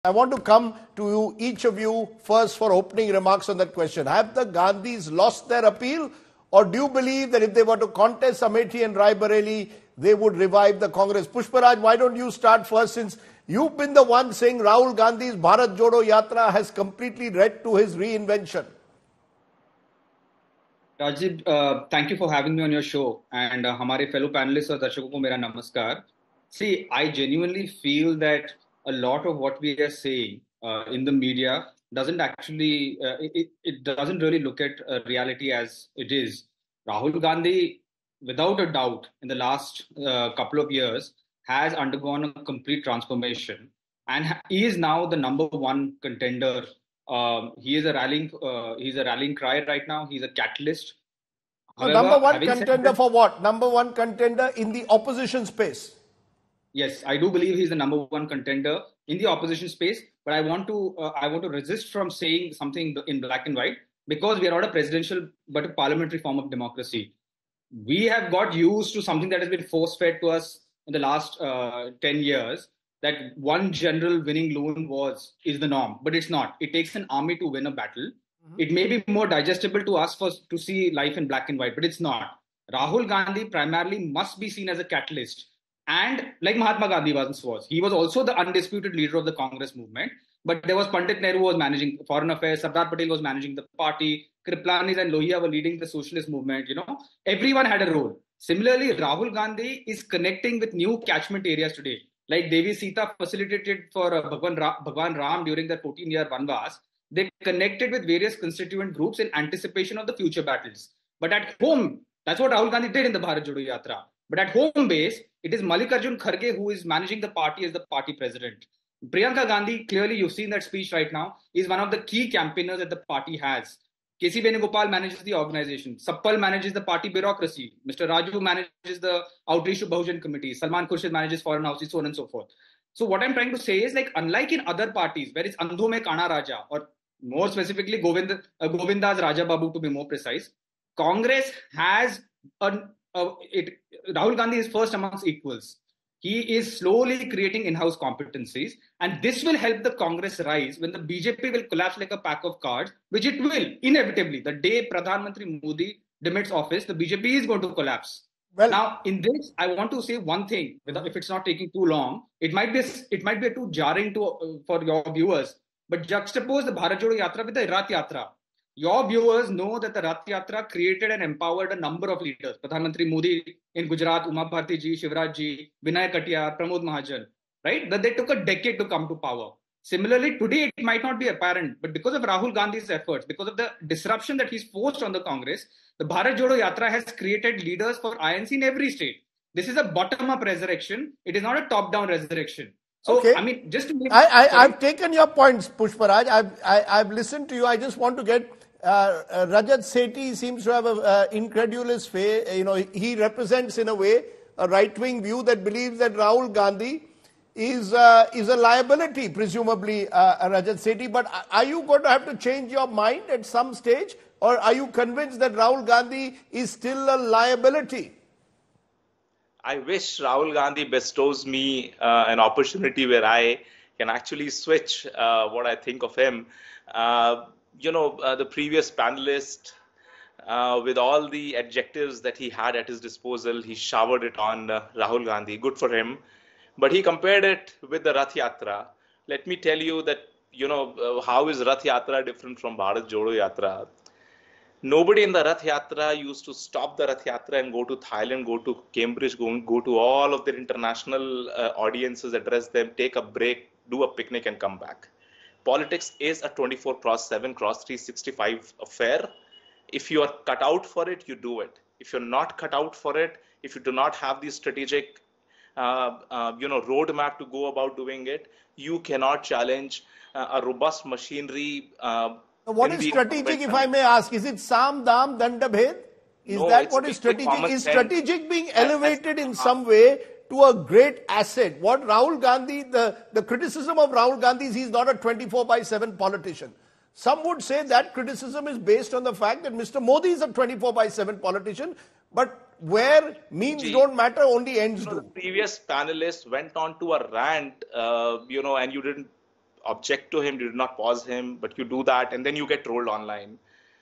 I want to come to you, each of you, first for opening remarks on that question. Have the Gandhis lost their appeal, or do you believe that if they were to contest Amethi and Raebareli, they would revive the Congress? Pushparaj, why don't you start first, since you've been the one saying Rahul Gandhi's Bharat Jodo Yatra has completely led to his reinvention? Rajib, thank you for having me on your show, and हमारे fellow panelists और दर्शकों को मेरा नमस्कार. See, I genuinely feel that a lot of what we are saying in the media doesn't actually, it doesn't really look at reality as it is. Rahul Gandhi, without a doubt, in the last couple of years, has undergone a complete transformation, and he is now the number one contender. He's a rallying cry right now. He's a catalyst. However, number one contender for what? Number one contender in the opposition space. Yes, I do believe he's the number one contender in the opposition space. But I want to resist from saying something in black and white, because we are not a presidential but a parliamentary form of democracy. We have got used to something that has been force-fed to us in the last 10 years, that one general winning lone is the norm, but it's not. It takes an army to win a battle. Mm-hmm. It may be more digestible to us to see life in black and white, but it's not. Rahul Gandhi primarily must be seen as a catalyst. And like Mahatma Gandhi was, he was also the undisputed leader of the Congress movement. But there was Pandit Nehru who was managing foreign affairs, Sardar Patel was managing the party, Kriplanis and Lohia were leading the socialist movement. Everyone had a role. Similarly, Rahul Gandhi is connecting with new catchment areas today. Like Devi Sita facilitated for Bhagwan Ram during their 14-year Vanvas. They connected with various constituent groups in anticipation of the future battles. But at home, that's what Rahul Gandhi did in the Bharat Jodo Yatra. But at home base, it is Mallikarjun Kharge who is managing the party as the party president. Priyanka Gandhi, clearly you've seen that speech right now, is one of the key campaigners that the party has. K.C. Venugopal manages the organization. Sappal manages the party bureaucracy. Mr. Raju manages the outreach to Bahujan committee. Salman Khurshid manages foreign houses, so on and so forth. So what I'm trying to say is, like, unlike in other parties where it's Andho mein Kana Raja, or more specifically Govinda's Raja Babu to be more precise, Congress has Rahul Gandhi is first amongst equals. He is slowly creating in-house competencies, and this will help the Congress rise when the BJP will collapse like a pack of cards, which it will inevitably. The day Pradhan Mantri Modi demits office, the BJP is going to collapse. Well, now, in this, I want to say one thing. If it's not taking too long, it might be too jarring for your viewers. But juxtapose the Bharat Jodo Yatra with the Rath Yatra. Your viewers know that the Rath Yatra created and empowered a number of leaders. Pradhan Mantri Modi in Gujarat, Uma Bharti ji, Shivraj ji, Vinay Katiyar, Pramod Mahajan, right? That they took a decade to come to power. Similarly, today it might not be apparent, but because of Rahul Gandhi's efforts, because of the disruption that he's forced on the Congress, the Bharat Jodo Yatra has created leaders for INC in every state. This is a bottom-up resurrection. It is not a top-down resurrection. So, okay. I mean, just to make... I've taken your points, Pushparaj. I've listened to you. I just want to get... Rajat Sethi seems to have an incredulous faith. He represents in a way a right-wing view that believes that Rahul Gandhi is a liability, presumably, Rajat Sethi. But are you going to have to change your mind at some stage, or are you convinced that Rahul Gandhi is still a liability? I wish Rahul Gandhi bestows me an opportunity where I can actually switch what I think of him. The previous panelist, with all the adjectives that he had at his disposal, he showered it on Rahul Gandhi. Good for him. But he compared it with the Rath Yatra. Let me tell you that, how is Rath Yatra different from Bharat Jodo Yatra? Nobody in the Rath Yatra used to stop the Rath Yatra and go to Thailand, go to Cambridge, go to all of their international audiences, address them, take a break, do a picnic and come back. Politics is a 24/7, ×365 affair. If you are cut out for it, you do it. If you're not cut out for it, if you do not have the strategic, roadmap to go about doing it, you cannot challenge a robust machinery. What is strategic, if I may ask? Is it Sam, Dam, Danda, Bhed? Is that what is strategic? Is strategic being elevated in some way to a great asset? What Rahul Gandhi, the criticism of Rahul Gandhi is he's not a 24/7 politician. Some would say that criticism is based on the fact that Mr. Modi is a 24/7 politician, but where means don't matter, only ends do. The previous panelists went on to a rant, and you didn't object to him, you did not pause him, but you do that and then you get trolled online.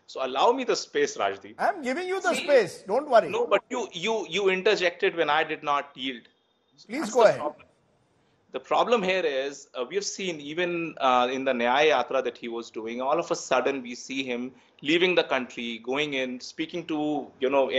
So allow me the space, Rajdeep. I'm giving you the space. Don't worry. No, but you interjected when I did not yield. So please go ahead. The problem here is we have seen even in the Nyaya Yatra that he was doing, all of a sudden we see him leaving the country, going in, speaking to,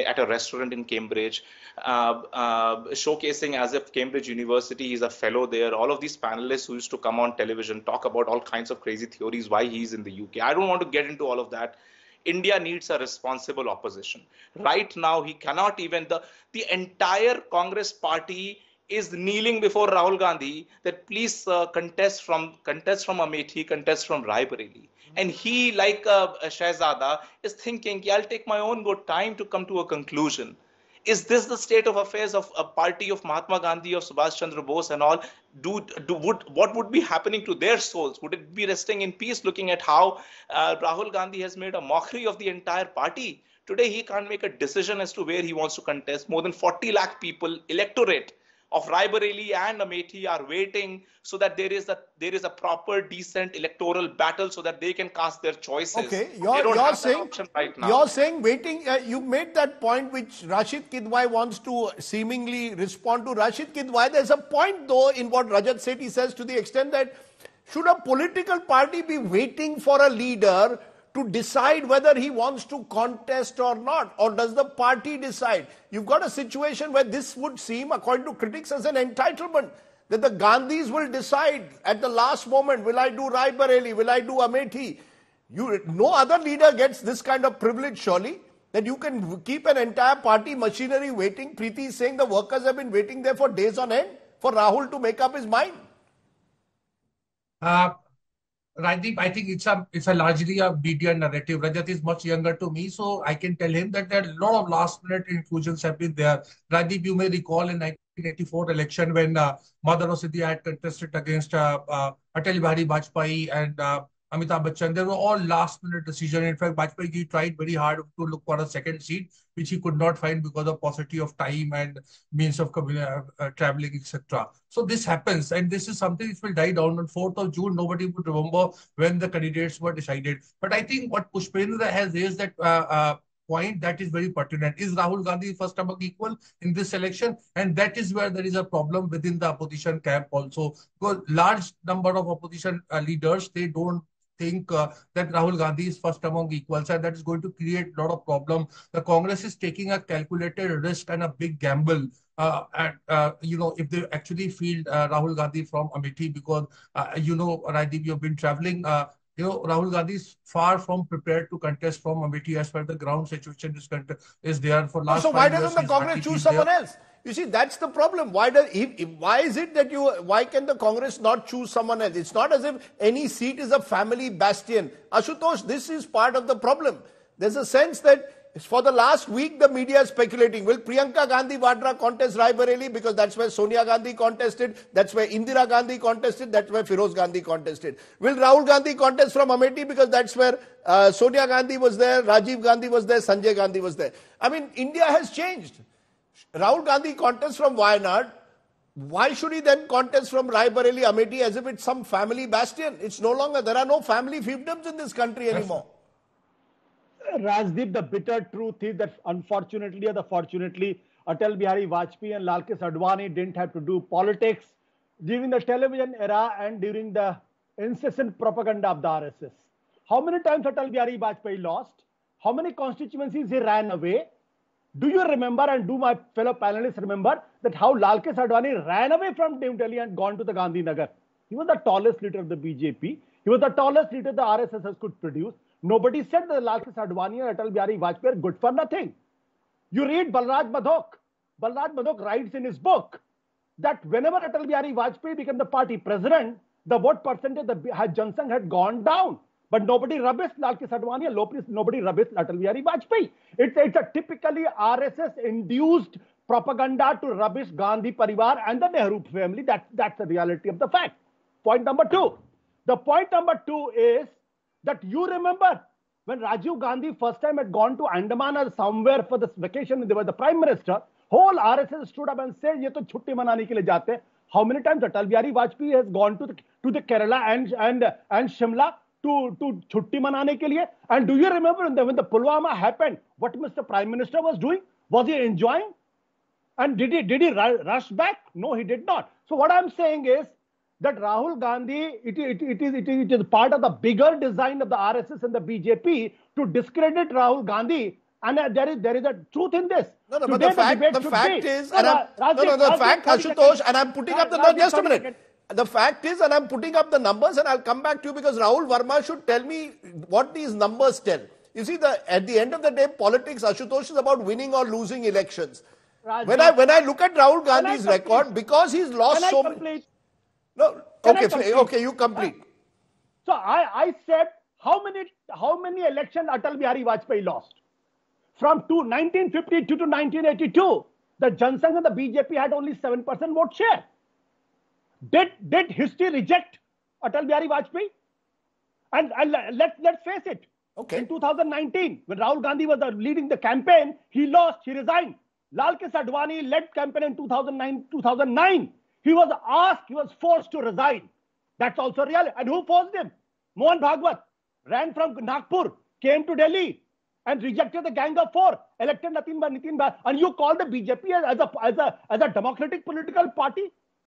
at a restaurant in Cambridge, showcasing as if Cambridge University is a fellow there. All of these panelists who used to come on television talk about all kinds of crazy theories why he's in the UK. I don't want to get into all of that. India needs a responsible opposition. Right now, he cannot even, the entire Congress party is kneeling before Rahul Gandhi that please contest from Amethi, contest from Raebareli. And he, like Shahzada, is thinking, I'll take my own good time to come to a conclusion. Is this the state of affairs of a party of Mahatma Gandhi, of Subhash Chandra Bose and all? What would be happening to their souls? Would it be resting in peace looking at how Rahul Gandhi has made a mockery of the entire party? Today, he can't make a decision as to where he wants to contest. More than 40 lakh people, electorate of Raebareli and Amethi are waiting so that there is a proper, decent electoral battle so that they can cast their choices. Okay, you're saying right now. You're saying waiting. You made that point which Rashid Kidwai wants to seemingly respond to. Rashid Kidwai, there's a point though in what Rajat Sethi says to the extent that should a political party be waiting for a leader to decide whether he wants to contest or not? Or does the party decide? You've got a situation where this would seem, according to critics, as an entitlement. That the Gandhis will decide at the last moment, will I do Raebareli, will I do Amethi? No other leader gets this kind of privilege, surely, that you can keep an entire party machinery waiting. Preeti is saying the workers have been waiting there for days on end for Rahul to make up his mind. Rajdeep, I think it's a largely a media narrative. Rajat is much younger to me, so I can tell him that there are a lot of last-minute inclusions have been there. Rajdeep, you may recall in 1984 election when Madhav Sidhya had contested against Atal Bihari Vajpayee and Amitabh Bachchan. They were all last-minute decisions. In fact, Vajpayee tried very hard to look for a second seat, which he could not find because of paucity of time and means of traveling, etc. So this happens, and this is something which will die down on 4th of June. Nobody would remember when the candidates were decided. But I think what Pushpendra has raised that point that is very pertinent. Is Rahul Gandhi first among equal in this election? And that is where there is a problem within the opposition camp also. Because large number of opposition leaders, they don't think that Rahul Gandhi is first among equals, and that is going to create a lot of problem. The Congress is taking a calculated risk and a big gamble. If they actually field Rahul Gandhi from Amethi, because Rajdeep, you've been traveling. Rahul Gandhi is far from prepared to contest from Amethi as far as the ground situation is there for last. So why doesn't the Congress choose someone else? You see, that's the problem. Why is it that why can the Congress not choose someone else? It's not as if any seat is a family bastion. Ashutosh, this is part of the problem. There's a sense that for the last week, the media is speculating. Will Priyanka Gandhi Vadra contest Raebareli? Because that's where Sonia Gandhi contested. That's where Indira Gandhi contested. That's where Firoz Gandhi contested. Will Rahul Gandhi contest from Amethi? Because that's where Sonia Gandhi was there, Rajiv Gandhi was there, Sanjay Gandhi was there. I mean, India has changed. Rahul Gandhi contests from Wayanad. Why should he then contest from Raebareli, Amethi as if it's some family bastion? It's no longer. There are no family fiefdoms in this country anymore. Rajdeep, the bitter truth is that unfortunately or fortunately, Atal Bihari Vajpayee and Lal Advani didn't have to do politics during the television era and during the incessant propaganda of the RSS. How many times Atal Bihari Vajpayee lost? How many constituencies he ran away? Do you remember, and do my fellow panelists remember, that how Lal Advani ran away from New Delhi and gone to the Gandhinagar? He was the tallest leader of the BJP. He was the tallest leader the RSS could produce. Nobody said that Lal Advani and Atal Bihari Vajpayee are good for nothing. You read Balraj Madhok. Balraj Madhok writes in his book that whenever Atal Bihari Vajpayee became the party president, the vote percentage of the Jansangh had gone down. But nobody rubbished Lal Advani and nobody rubbished Atal Bihari Vajpayee. It's a typically RSS-induced propaganda to rubbish Gandhi Parivar and the Nehru family. That's the reality of the fact. Point number two. The point number two is that you remember when Rajiv Gandhi first time had gone to Andaman or somewhere for this vacation, they were the prime minister, whole RSS stood up and said, "Ye to chutti manane ke liye jaate." How many times Atal Bihari Vajpayee has gone to the Kerala and Shimla to chutti manane ke liye? And do you remember when the Pulwama happened, what Mr. Prime Minister was doing? Was he enjoying? And did he rush back? No, he did not. So what I'm saying is that Rahul Gandhi, it is part of the bigger design of the RSS and the BJP to discredit Rahul Gandhi. And there is a truth in this. No, Today, but the fact is, and Ashutosh, and I'm putting up the numbers. Just a minute. The fact is, and I'm putting up the numbers, and I'll come back to you because Rahul Verma should tell me what these numbers tell. You see, at the end of the day, politics, Ashutosh, is about winning or losing elections. When I look at Rahul Gandhi's record, because he's lost so many. No, okay, you complete. So I said how many elections Atal Bihari Vajpayee lost? From 1952 to 1982, the Jansangh and the BJP had only 7% vote share. Did history reject Atal Bihari Vajpayee? And let's face it. Okay. In 2019, when Rahul Gandhi was leading the campaign, he lost, he resigned. Lal Advani led campaign in 2009. He was asked, he was forced to resign. That's also real. And who forced him? Mohan Bhagwat ran from Nagpur, came to Delhi, and rejected the Gang of Four, elected Nitin Bhai. And you call the BJP as a democratic political party?